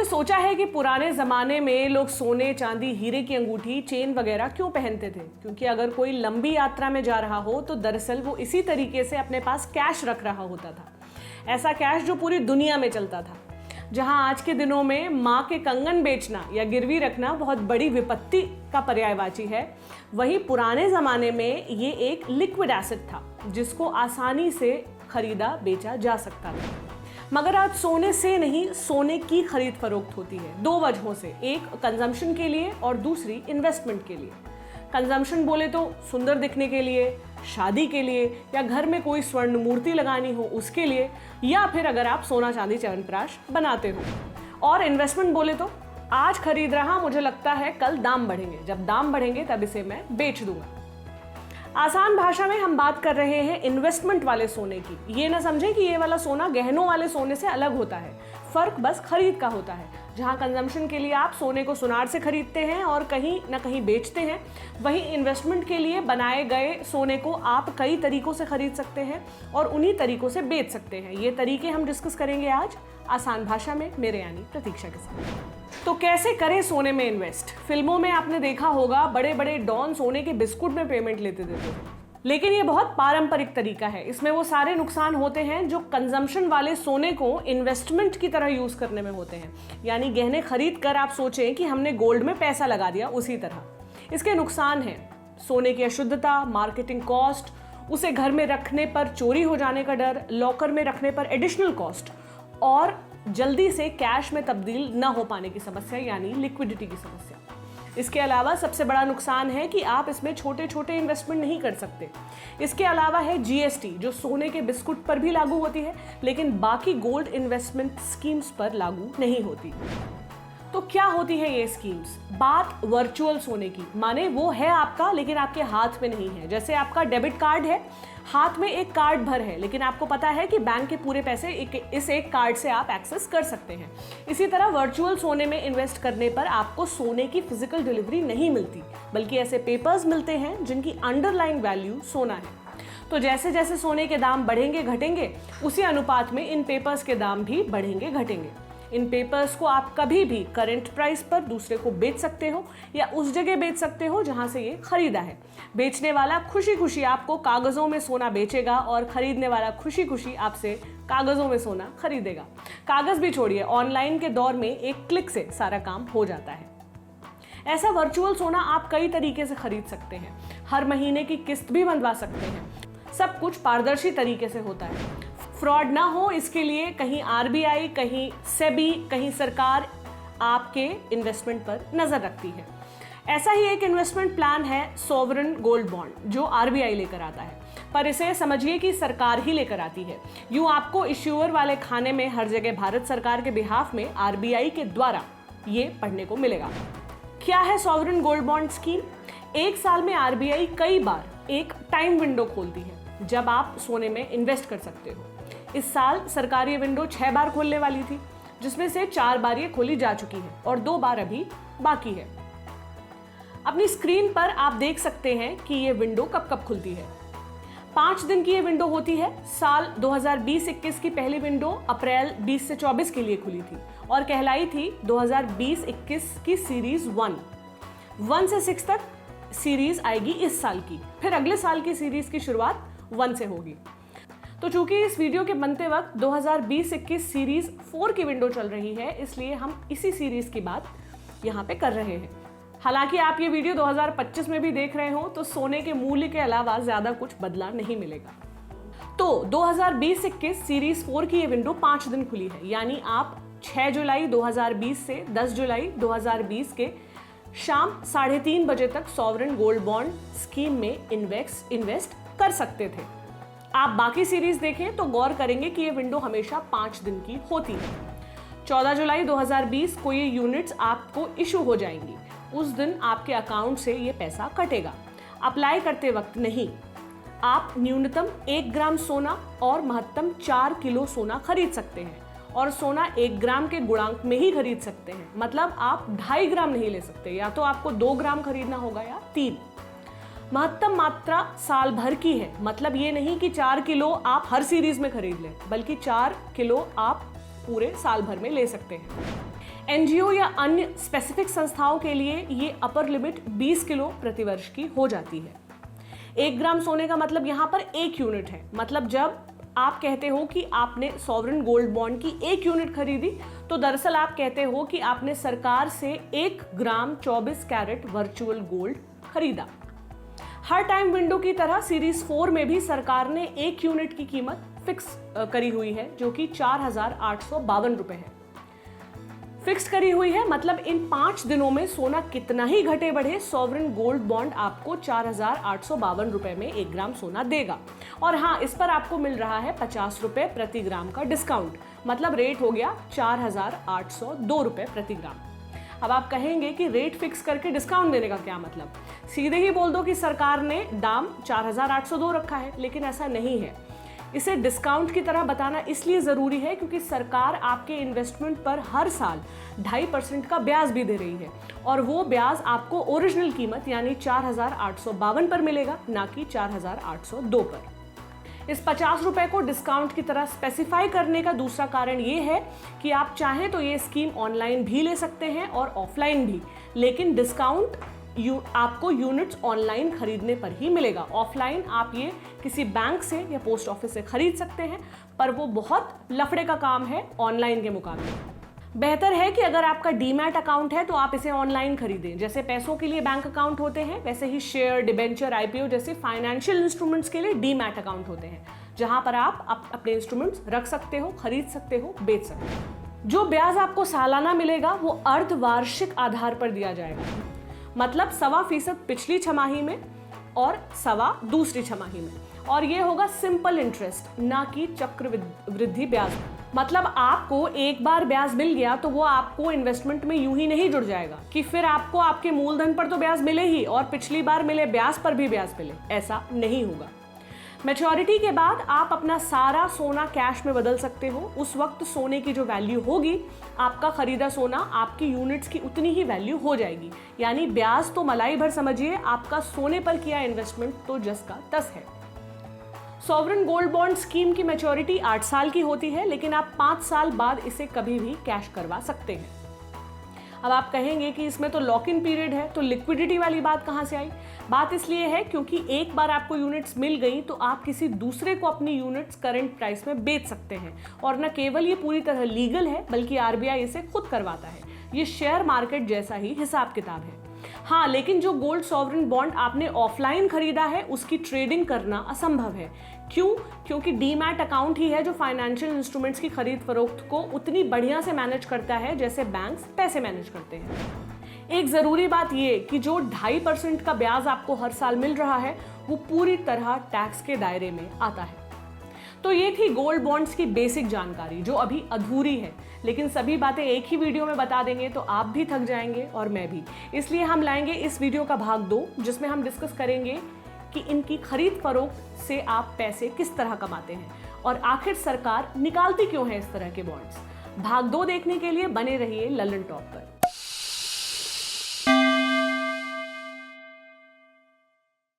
कभी सोचा है कि पुराने ज़माने में लोग सोने, चांदी, हीरे की अंगूठी, चेन वगैरह क्यों पहनते थे? क्योंकि अगर कोई लंबी यात्रा में जा रहा हो तो दरअसल वो इसी तरीके से अपने पास कैश रख रहा होता था। ऐसा कैश जो पूरी दुनिया में चलता था। जहां आज के दिनों में माँ के कंगन बेचना या गिरवी रखना बहुत बड़ी विपत्ति का पर्यायवाची है, वहीं पुराने ज़माने में ये एक लिक्विड एसेट था जिसको आसानी से खरीदा बेचा जा सकता था। मगर आज सोने से नहीं, सोने की खरीद फरोख्त होती है दो वजहों से। एक कंजम्पशन के लिए और दूसरी इन्वेस्टमेंट के लिए। कंजम्पशन बोले तो सुंदर दिखने के लिए, शादी के लिए, या घर में कोई स्वर्ण मूर्ति लगानी हो उसके लिए, या फिर अगर आप सोना चांदी च्यवनप्राश बनाते हो। और इन्वेस्टमेंट बोले तो आज खरीद रहा, मुझे लगता है कल दाम बढ़ेंगे, जब दाम बढ़ेंगे तब इसे मैं बेच दूंगा। आसान भाषा में हम बात कर रहे हैं इन्वेस्टमेंट वाले सोने की। ये ना समझें कि ये वाला सोना गहनों वाले सोने से अलग होता है, फर्क बस खरीद का होता है। जहां कंजम्पशन के लिए आप सोने को सुनार से खरीदते हैं और कहीं ना कहीं बेचते हैं, वहीं इन्वेस्टमेंट के लिए बनाए गए सोने को आप कई तरीकों से खरीद सकते हैं और उन्हीं तरीकों से बेच सकते हैं। ये तरीके हम डिस्कस करेंगे आज आसान भाषा में, मेरे यानी प्रतीक्षा के साथ। तो कैसे करें सोने में इन्वेस्ट? फिल्मों में आपने देखा होगा बड़े बड़े डॉन सोने के बिस्कुट में पेमेंट लेते थे, लेकिन ये बहुत पारंपरिक तरीका है। इसमें वो सारे नुकसान होते हैं जो कंजम्पशन वाले सोने को इन्वेस्टमेंट की तरह यूज करने में होते हैं। यानी गहने खरीद कर आप सोचें कि हमने गोल्ड में पैसा लगा दिया, उसी तरह इसके नुकसान हैं। सोने की अशुद्धता, मार्केटिंग कॉस्ट, उसे घर में रखने पर चोरी हो जाने का डर, लॉकर में रखने पर एडिशनल कॉस्ट, और जल्दी से कैश में तब्दील न हो पाने की समस्या यानी लिक्विडिटी की समस्या। इसके अलावा सबसे बड़ा नुकसान है कि आप इसमें छोटे छोटे इन्वेस्टमेंट नहीं कर सकते। इसके अलावा है जीएसटी, जो सोने के बिस्कुट पर भी लागू होती है लेकिन बाकी गोल्ड इन्वेस्टमेंट स्कीम्स पर लागू नहीं होती। तो क्या होती है ये स्कीम्स? बात वर्चुअल सोने की, माने वो है आपका लेकिन आपके हाथ में नहीं है। जैसे आपका डेबिट कार्ड है, हाथ में एक कार्ड भर है लेकिन आपको पता है कि बैंक के पूरे पैसे इस एक कार्ड से आप एक्सेस कर सकते हैं। इसी तरह वर्चुअल सोने में इन्वेस्ट करने पर आपको सोने की फिजिकल डिलीवरी नहीं मिलती, बल्कि ऐसे पेपर्स मिलते हैं जिनकी अंडरलाइंग वैल्यू सोना है। तो जैसे जैसे सोने के दाम बढ़ेंगे घटेंगे, उसी अनुपात में इन पेपर्स के दाम भी बढ़ेंगे घटेंगे। इन पेपर्स को आप कभी भी करंट प्राइस पर दूसरे को बेच सकते हो या उस जगह बेच सकते हो जहां से ये खरीदा है। बेचने वाला खुशी खुशी आपको कागजों में सोना बेचेगा और खरीदने वाला खुशी खुशी आपसे कागजों में सोना खरीदेगा। कागज भी छोड़िए, ऑनलाइन के दौर में एक क्लिक से सारा काम हो जाता है। ऐसा वर्चुअल सोना आप कई तरीके से खरीद सकते हैं। हर महीने की किस्त भी बंधवा सकते हैं। सब कुछ पारदर्शी तरीके से होता है। फ्रॉड ना हो इसके लिए कहीं आरबीआई, कहीं सेबी, कहीं सरकार आपके इन्वेस्टमेंट पर नजर रखती है। ऐसा ही एक इन्वेस्टमेंट प्लान है सॉवरेन गोल्ड बॉन्ड, जो आरबीआई लेकर आता है, पर इसे समझिए कि सरकार ही लेकर आती है। यूं आपको इश्यूअर वाले खाने में हर जगह भारत सरकार के बिहाफ में आरबीआई के द्वारा ये पढ़ने को मिलेगा। क्या है सॉवरेन गोल्ड बॉन्ड स्कीम? एक साल में आरबीआई कई बार एक टाइम विंडो खोलती है जब आप सोने में इन्वेस्ट कर सकते हो। इस साल सरकार ये विंडो 6 बार खोलने वाली थी, जिसमें से 4 बार ये खोली जा चुकी है और 2 बार अभी बाकी है। अपनी स्क्रीन पर आप देख सकते हैं कि ये विंडो कब कब खुलती है। 5 दिन की ये विंडो होती है। साल 2020-21 की पहली विंडो अप्रैल 20 से 24 के लिए खुली थी और कहलाई थी 2020-21 की सीरीज 1 से 6 तक सीरीज आएगी इस साल की। फिर अगले साल की सीरीज की शुरुआत 1 से होगी। तो चूंकि इस वीडियो के बनते वक्त 2020-21 सीरीज 4 की विंडो चल रही है, इसलिए हम इसी सीरीज की बात यहाँ पे कर रहे हैं। हालांकि आप ये वीडियो 2025 में भी देख रहे हो तो सोने के मूल्य के अलावा ज्यादा कुछ बदला नहीं मिलेगा। तो 2020-21 सीरीज 4 की ये विंडो 5 दिन खुली है, यानी आप 6 जुलाई 2020 से 10 जुलाई 2020 के शाम 3:30 बजे तक सॉवरेन गोल्ड बॉन्ड स्कीम में इन्वेस्ट कर सकते थे। आप बाकी सीरीज देखें तो गौर करेंगे कि ये विंडो हमेशा 5 दिन की होती है। 14 जुलाई 2020 को ये यूनिट्स आपको इशू हो जाएंगी। उस दिन आपके अकाउंट से ये पैसा कटेगा। अप्लाई करते वक्त नहीं, आप न्यूनतम 1 ग्राम सोना और महत्तम 4 किलो सोना खरीद सकते हैं और सोना 1 ग्राम के गुणांक में ही खरीद सकते हैं। मतलब आप 2.5 ग्राम नहीं ले सकते, या तो आपको 2 ग्राम खरीदना होगा या 3। महत्तम मात्रा साल भर की है, मतलब ये नहीं कि 4 किलो आप हर सीरीज में खरीद लें, बल्कि 4 किलो आप पूरे साल भर में ले सकते हैं। एनजीओ या अन्य स्पेसिफिक संस्थाओं के लिए ये अपर लिमिट 20 किलो प्रतिवर्ष की हो जाती है। 1 ग्राम सोने का मतलब यहाँ पर 1 यूनिट है। मतलब जब आप कहते हो कि आपने सॉवरेन गोल्ड बॉन्ड की 1 यूनिट खरीदी, तो दरअसल आप कहते हो कि आपने सरकार से 1 ग्राम 24 कैरेट वर्चुअल गोल्ड खरीदा। हर टाइम विंडो की तरह सीरीज 4 में भी सरकार ने 1 यूनिट की कीमत फिक्स करी हुई है, जो कि 4,852 रुपए है। फिक्स करी हुई है मतलब इन 5 दिनों में सोना कितना ही घटे बढ़े, सॉवरेन गोल्ड बॉन्ड आपको 4,852 रुपए में 1 ग्राम सोना देगा। और हाँ, इस पर आपको मिल रहा है 50 रुपए प्रति ग्राम का डिस्काउंट, मतलब रेट हो गया 4,802 रुपए प्रति ग्राम। अब आप कहेंगे कि रेट फिक्स करके डिस्काउंट देने का क्या मतलब? सीधे ही बोल दो कि सरकार ने दाम 4,802 रखा है, लेकिन ऐसा नहीं है। इसे डिस्काउंट की तरह बताना इसलिए ज़रूरी है क्योंकि सरकार आपके इन्वेस्टमेंट पर हर साल 2.5% का ब्याज भी दे रही है, और वो ब्याज आपको ओरिजिनल कीमत यानी 4,852 पर मिलेगा, ना कि 4,802 पर। इस 50 रुपए को डिस्काउंट की तरह स्पेसिफाई करने का दूसरा कारण ये है कि आप चाहें तो ये स्कीम ऑनलाइन भी ले सकते हैं और ऑफलाइन भी, लेकिन डिस्काउंट आपको यूनिट्स ऑनलाइन खरीदने पर ही मिलेगा। ऑफलाइन आप ये किसी बैंक से या पोस्ट ऑफिस से खरीद सकते हैं, पर वो बहुत लफड़े का काम है ऑनलाइन के मुकाबले। बेहतर है कि अगर आपका डीमैट अकाउंट है तो आप इसे ऑनलाइन खरीदें। जैसे पैसों के लिए बैंक अकाउंट होते हैं, वैसे ही शेयर, डिबेंचर, आईपीओ जैसे फाइनेंशियल इंस्ट्रूमेंट्स के लिए डीमैट अकाउंट होते हैं, जहां पर आप अपने इंस्ट्रूमेंट्स रख सकते हो, खरीद सकते हो, बेच सकते हो। जो ब्याज आपको सालाना मिलेगा वो अर्धवार्षिक आधार पर दिया जाएगा, मतलब 1.25% पिछली छमाही में और 1.25% दूसरी छमाही में, और ये होगा सिंपल इंटरेस्ट, ना कि चक्रवृद्धि ब्याज। मतलब आपको एक बार ब्याज मिल गया तो वो आपको इन्वेस्टमेंट में यूं ही नहीं जुड़ जाएगा कि फिर आपको आपके मूलधन पर तो ब्याज मिले ही और पिछली बार मिले ब्याज पर भी ब्याज मिले, ऐसा नहीं होगा। मैच्योरिटी के बाद आप अपना सारा सोना कैश में बदल सकते हो। उस वक्त सोने की जो वैल्यू होगी, आपका खरीदा सोना आपकी यूनिट्स की उतनी ही वैल्यू हो जाएगी। यानी ब्याज तो मलाई भर समझिए, आपका सोने पर किया इन्वेस्टमेंट तो जस का तस है। सॉवरेन गोल्ड बॉन्ड स्कीम की मैच्योरिटी 8 साल की होती है, लेकिन आप 5 साल बाद इसे कभी भी कैश करवा सकते हैं। अब आप कहेंगे कि इसमें तो लॉक इन पीरियड है, तो लिक्विडिटी वाली बात कहाँ से आई? बात इसलिए है क्योंकि एक बार आपको यूनिट्स मिल गई तो आप किसी दूसरे को अपनी यूनिट्स करंट प्राइस में बेच सकते हैं, और न केवल ये पूरी तरह लीगल है बल्कि आरबीआई इसे खुद करवाता है। ये शेयर मार्केट जैसा ही हिसाब किताब है। हाँ, लेकिन जो गोल्ड सॉवरेन बॉन्ड आपने ऑफलाइन खरीदा है उसकी ट्रेडिंग करना असंभव है। क्यों? क्योंकि डीमैट अकाउंट ही है जो फाइनेंशियल इंस्ट्रूमेंट्स की खरीद फरोख्त को उतनी बढ़िया से मैनेज करता है जैसे बैंक्स पैसे मैनेज करते हैं। एक जरूरी बात ये कि जो 2.5% का ब्याज आपको हर साल मिल रहा है वो पूरी तरह टैक्स के दायरे में आता है। तो ये थी गोल्ड बॉन्ड्स की बेसिक जानकारी जो अभी अधूरी है, लेकिन सभी बातें एक ही वीडियो में बता देंगे तो आप भी थक जाएंगे और मैं भी। इसलिए हम लाएंगे इस वीडियो का भाग 2, जिसमें हम डिस्कस करेंगे कि इनकी खरीद फरोख्त से आप पैसे किस तरह कमाते हैं और आखिर सरकार निकालती क्यों है इस तरह के बॉन्ड्स। भाग 2 देखने के लिए बने रहिए लल्लन टॉप पर।